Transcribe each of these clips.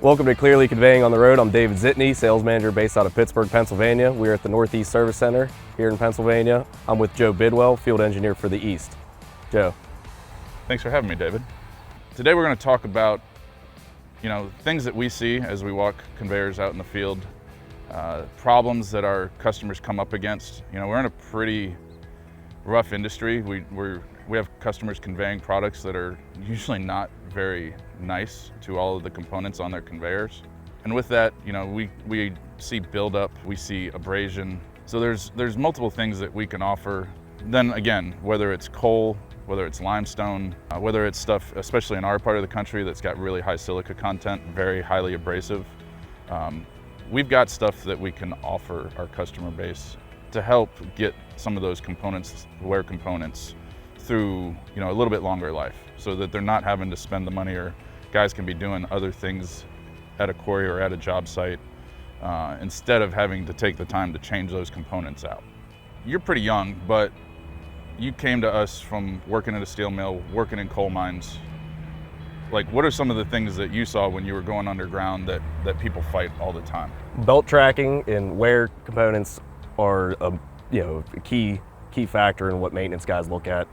Welcome to Clearly Conveying on the Road. I'm David Zitney, sales manager based out of Pittsburgh, Pennsylvania. We're at the Northeast Service Center here in Pennsylvania. I'm with Joe Bidwell, field engineer for the East. Joe. Thanks for having me, David. Today we're going to talk about, things that we see as we walk conveyors out in the field, problems that our customers come up against. We're in a pretty rough industry. We have customers conveying products that are usually not very nice to all of the components on their conveyors. And with that, we see buildup, we see abrasion. So there's multiple things that we can offer. Then again, whether it's coal, whether it's limestone, whether it's stuff, especially in our part of the country, that's got really high silica content, very highly abrasive. We've got stuff that we can offer our customer base to help get some of those components, wear components, through a little bit longer life, so that they're not having to spend the money, or guys can be doing other things at a quarry or at a job site instead of having to take the time to change those components out. You're pretty young, but you came to us from working at a steel mill, working in coal mines. Like, what are some of the things that you saw when you were going underground that people fight all the time? Belt tracking and wear components are a key factor in what maintenance guys look at.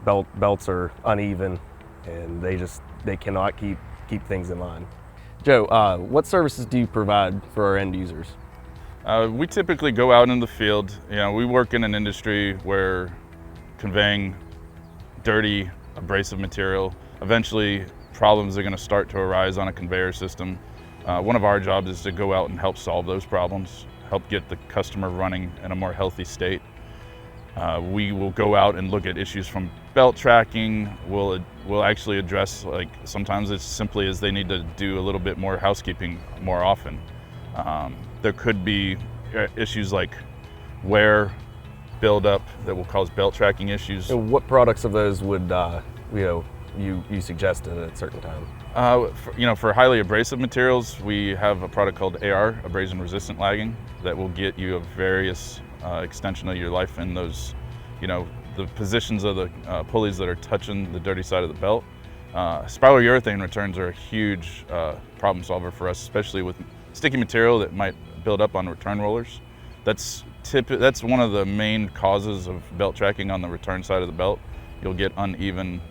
Belts are uneven, and they cannot keep things in line. Joe, what services do you provide for our end users? We typically go out in the field. We work in an industry where conveying dirty, abrasive material, eventually problems are going to start to arise on a conveyor system. One of our jobs is to go out and help solve those problems, help get the customer running in a more healthy state. We will go out and look at issues from belt tracking. We'll actually address, like, sometimes it's simply as they need to do a little bit more housekeeping more often. There could be issues like wear, buildup that will cause belt tracking issues. And what products of those would you suggest at a certain time? For highly abrasive materials, we have a product called AR, abrasion resistant lagging, that will get you a various extension of your life in those, the positions of the pulleys that are touching the dirty side of the belt. Spiral urethane returns are a huge problem solver for us, especially with sticky material that might build up on return rollers. That's one of the main causes of belt tracking on the return side of the belt. You'll get uneven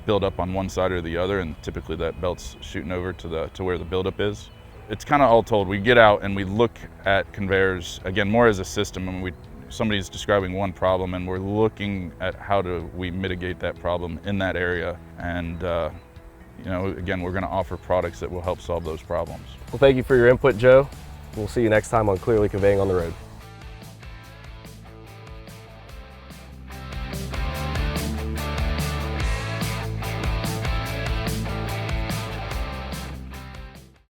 buildup on one side or the other, and typically that belt's shooting over to where the buildup is. It's kind of all told. We get out and we look at conveyors, again, more as a system, and somebody's describing one problem, and we're looking at how do we mitigate that problem in that area. And again, we're going to offer products that will help solve those problems. Well, thank you for your input, Joe. We'll see you next time on Clearly Conveying on the Road.